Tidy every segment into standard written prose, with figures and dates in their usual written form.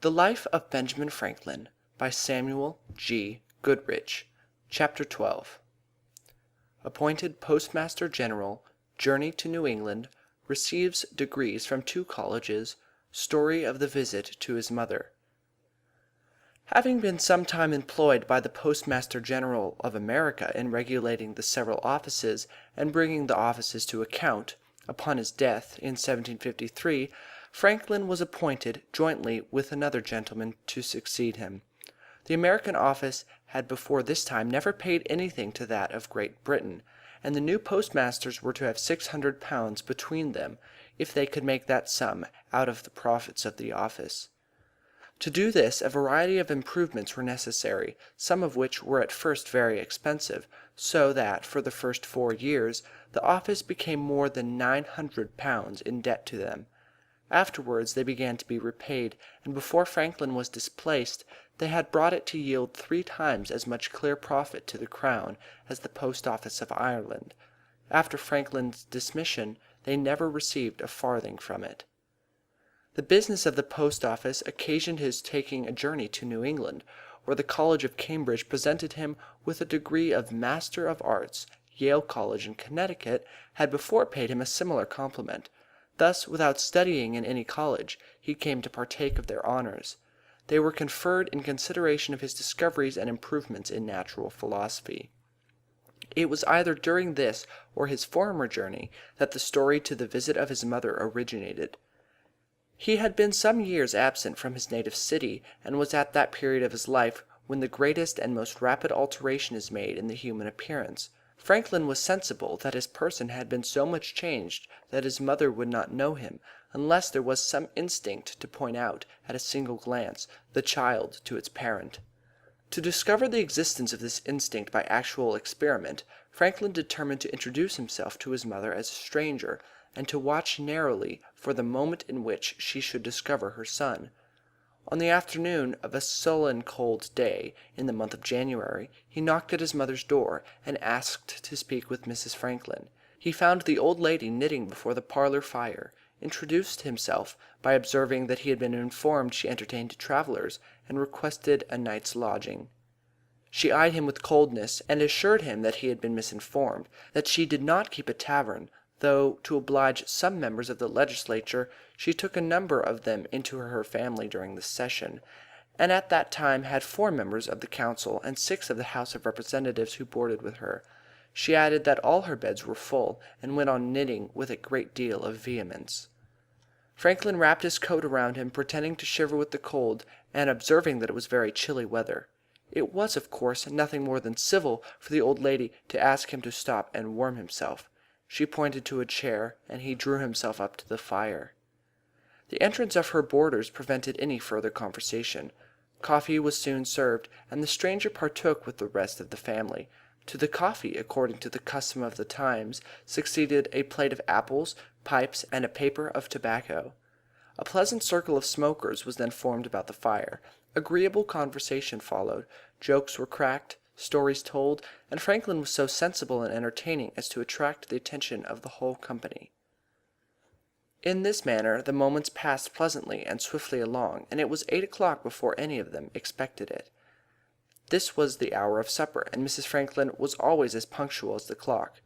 The Life of Benjamin Franklin by Samuel G. Goodrich. Chapter 12. Appointed Postmaster General. Journey to New England. Receives degrees from two colleges. Story of the visit to his mother. Having been some time employed by the Postmaster General of America in regulating the several offices and bringing the offices to account, upon his death, in 1753, Franklin was appointed jointly with another gentleman to succeed him. The American office had before this time never paid anything to that of Great Britain, and the new postmasters were to have £600 between them, if they could make that sum out of the profits of the office. To do this a variety of improvements were necessary, some of which were at first very expensive, so that for the first 4 years the office became more than £900 in debt to them. Afterwards they began to be repaid, and before Franklin was displaced they had brought it to yield 3 times as much clear profit to the Crown as the Post Office of Ireland. After Franklin's dismission they never received a farthing from it. The business of the Post Office occasioned his taking a journey to New England, where the College of Cambridge presented him with a degree of Master of Arts. Yale College in Connecticut had before paid him a similar compliment. Thus, without studying in any college, he came to partake of their honors. They were conferred in consideration of his discoveries and improvements in natural philosophy. It was either during this or his former journey that the story to the visit of his mother originated. He had been some years absent from his native city, and was at that period of his life when the greatest and most rapid alteration is made in the human appearance. Franklin was sensible that his person had been so much changed that his mother would not know him, unless there was some instinct to point out, at a single glance, the child to its parent. To discover the existence of this instinct by actual experiment, Franklin determined to introduce himself to his mother as a stranger, and to watch narrowly for the moment in which she should discover her son. On the afternoon of a sullen cold day in the month of January, he knocked at his mother's door and asked to speak with Mrs. Franklin. He found the old lady knitting before the parlor fire, introduced himself by observing that he had been informed she entertained travellers, and requested a night's lodging. She eyed him with coldness, and assured him that he had been misinformed, that she did not keep a tavern, though to oblige some members of the legislature she took a number of them into her family during the session, and at that time had 4 members of the council and 6 of the House of Representatives who boarded with her. She added that all her beds were full, and went on knitting with a great deal of vehemence. Franklin wrapped his coat around him, pretending to shiver with the cold, and observing that it was very chilly weather. It was, of course, nothing more than civil for the old lady to ask him to stop and warm himself. She pointed to a chair, and he drew himself up to the fire. The entrance of her boarders prevented any further conversation. Coffee was soon served, and the stranger partook with the rest of the family. To the coffee, according to the custom of the times, succeeded a plate of apples, pipes, and a paper of tobacco. A pleasant circle of smokers was then formed about the fire. Agreeable conversation followed. Jokes were cracked, stories told, and Franklin was so sensible and entertaining as to attract the attention of the whole company. In this manner the moments passed pleasantly and swiftly along, and it was 8 o'clock before any of them expected it. This was the hour of supper, and Mrs. Franklin was always as punctual as the clock.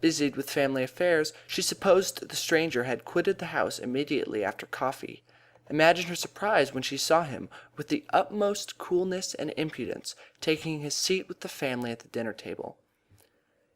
Busied with family affairs, she supposed the stranger had quitted the house immediately after coffee. Imagine her surprise when she saw him, with the utmost coolness and impudence, taking his seat with the family at the dinner table.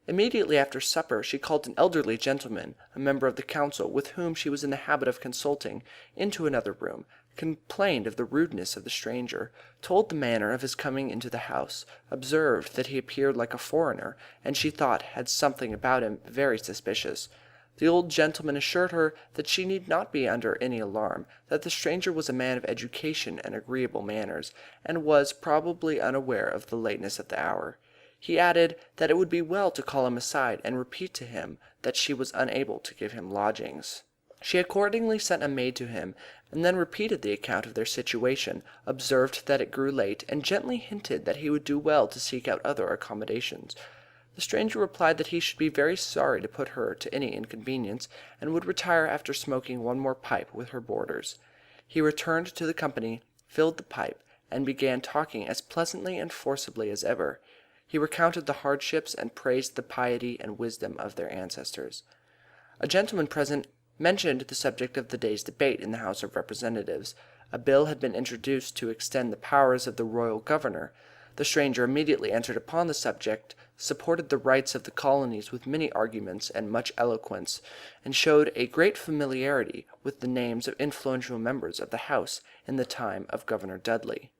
Immediately after supper she called an elderly gentleman, a member of the council, with whom she was in the habit of consulting, into another room, complained of the rudeness of the stranger, told the manner of his coming into the house, observed that he appeared like a foreigner, and she thought had something about him very suspicious. The old gentleman assured her that she need not be under any alarm, that the stranger was a man of education and agreeable manners, and was probably unaware of the lateness of the hour. He added that it would be well to call him aside and repeat to him that she was unable to give him lodgings. She accordingly sent a maid to him, and then repeated the account of their situation, observed that it grew late, and gently hinted that he would do well to seek out other accommodations. The stranger replied that he should be very sorry to put her to any inconvenience, and would retire after smoking one more pipe with her boarders. He returned to the company, filled the pipe, and began talking as pleasantly and forcibly as ever. He recounted the hardships and praised the piety and wisdom of their ancestors. A gentleman present mentioned the subject of the day's debate in the House of Representatives. A bill had been introduced to extend the powers of the royal governor. The stranger immediately entered upon the subject, supported the rights of the colonies with many arguments and much eloquence, and showed a great familiarity with the names of influential members of the House in the time of Governor Dudley.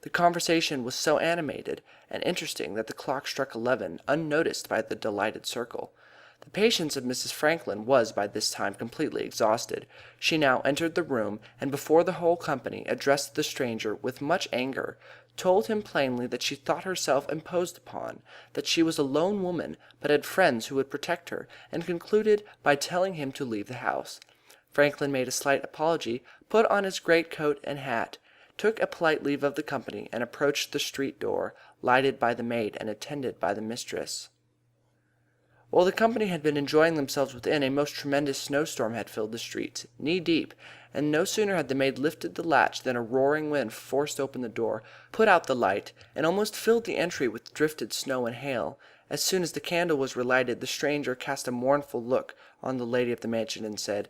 The conversation was so animated and interesting that the clock struck 11 unnoticed by the delighted circle. The patience of Mrs. Franklin was by this time completely exhausted. She now entered the room, and before the whole company addressed the stranger with much anger, told him plainly that she thought herself imposed upon, that she was a lone woman, but had friends who would protect her, and concluded by telling him to leave the house. Franklin made a slight apology, put on his greatcoat and hat, took a polite leave of the company, and approached the street door, lighted by the maid and attended by the mistress. While the company had been enjoying themselves within, a most tremendous snowstorm had filled the streets, knee deep, and no sooner had the maid lifted the latch than a roaring wind forced open the door, put out the light, and almost filled the entry with drifted snow and hail. As soon as the candle was relighted, the stranger cast a mournful look on the lady of the mansion and said,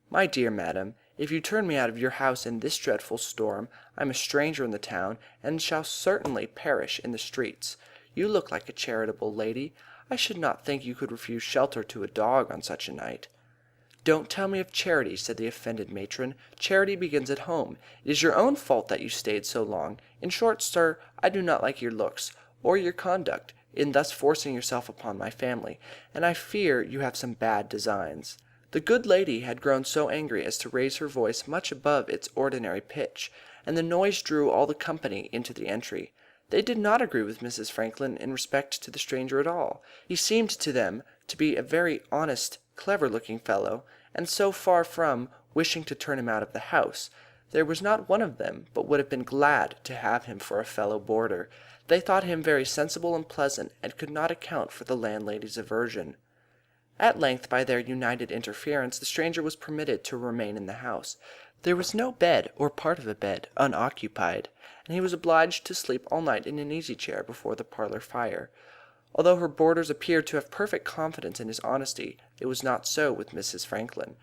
"My dear madam, if you turn me out of your house in this dreadful storm, I am a stranger in the town, and shall certainly perish in the streets. You look like a charitable lady. I should not think you could refuse shelter to a dog on such a night." "Don't tell me of charity," said the offended matron. "Charity begins at home. It is your own fault that you stayed so long. In short, sir, I do not like your looks, or your conduct, in thus forcing yourself upon my family, and I fear you have some bad designs." The good lady had grown so angry as to raise her voice much above its ordinary pitch, and the noise drew all the company into the entry. They did not agree with Mrs. Franklin in respect to the stranger at all. He seemed to them to be a very honest, clever-looking fellow, and so far from wishing to turn him out of the house, there was not one of them but would have been glad to have him for a fellow boarder. They thought him very sensible and pleasant, and could not account for the landlady's aversion. At length, by their united interference, the stranger was permitted to remain in the house. There was no bed, or part of a bed, unoccupied, and he was obliged to sleep all night in an easy-chair before the parlor fire. Although her boarders appeared to have perfect confidence in his honesty, it was not so with Mrs. Franklin.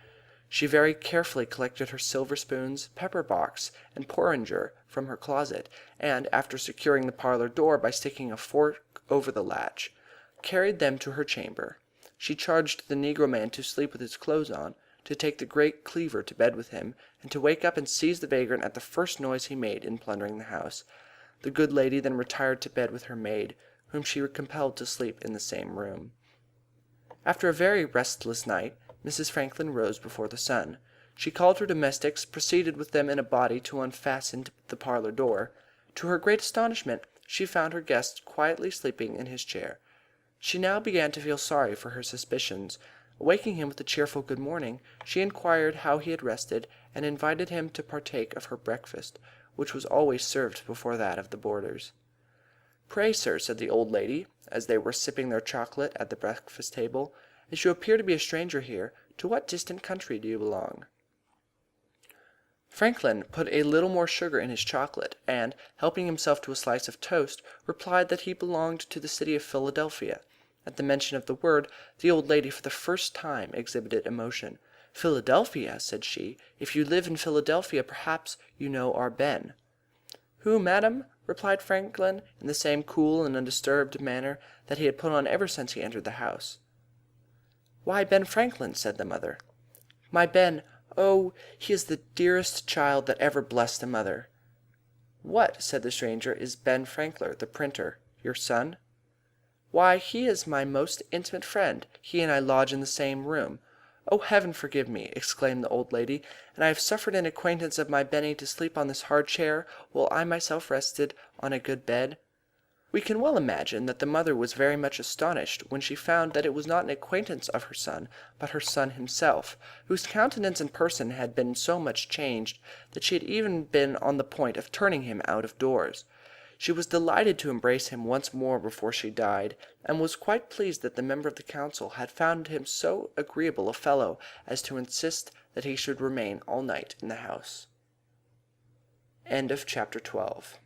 She very carefully collected her silver spoons, pepper-box, and porringer from her closet, and, after securing the parlor door by sticking a fork over the latch, carried them to her chamber. She charged the negro man to sleep with his clothes on, to take the great cleaver to bed with him, and to wake up and seize the vagrant at the first noise he made in plundering the house. The good lady then retired to bed with her maid, whom she compelled to sleep in the same room. After a very restless night, Mrs. Franklin rose before the sun. She called her domestics, proceeded with them in a body to unfasten the parlor door. To her great astonishment, she found her guest quietly sleeping in his chair. She now began to feel sorry for her suspicions. Waking him with a cheerful good morning, she inquired how he had rested, and invited him to partake of her breakfast, which was always served before that of the boarders. "Pray, sir," said the old lady, as they were sipping their chocolate at the breakfast table, "as you appear to be a stranger here, to what distant country do you belong?" Franklin put a little more sugar in his chocolate, and, helping himself to a slice of toast, replied that he belonged to the city of Philadelphia. At the mention of the word, the old lady for the first time exhibited emotion. "Philadelphia!" said she. "If you live in Philadelphia, perhaps you know our Ben." "Who, madam?" replied Franklin, in the same cool and undisturbed manner that he had put on ever since he entered the house. "Why, Ben Franklin," said the mother. "My Ben! Oh, he is the dearest child that ever blessed a mother." "What," said the stranger, "is Ben Frankler, the printer, your son?" "Why, he is my most intimate friend. He and I lodge in the same room." "Oh, Heaven forgive me!" exclaimed the old lady. "And I have suffered an acquaintance of my Benny to sleep on this hard chair, while I myself rested on a good bed." We can well imagine that the mother was very much astonished when she found that it was not an acquaintance of her son, but her son himself, whose countenance and person had been so much changed that she had even been on the point of turning him out of doors. She was delighted to embrace him once more before she died, and was quite pleased that the member of the council had found him so agreeable a fellow as to insist that he should remain all night in the house. End of chapter 12.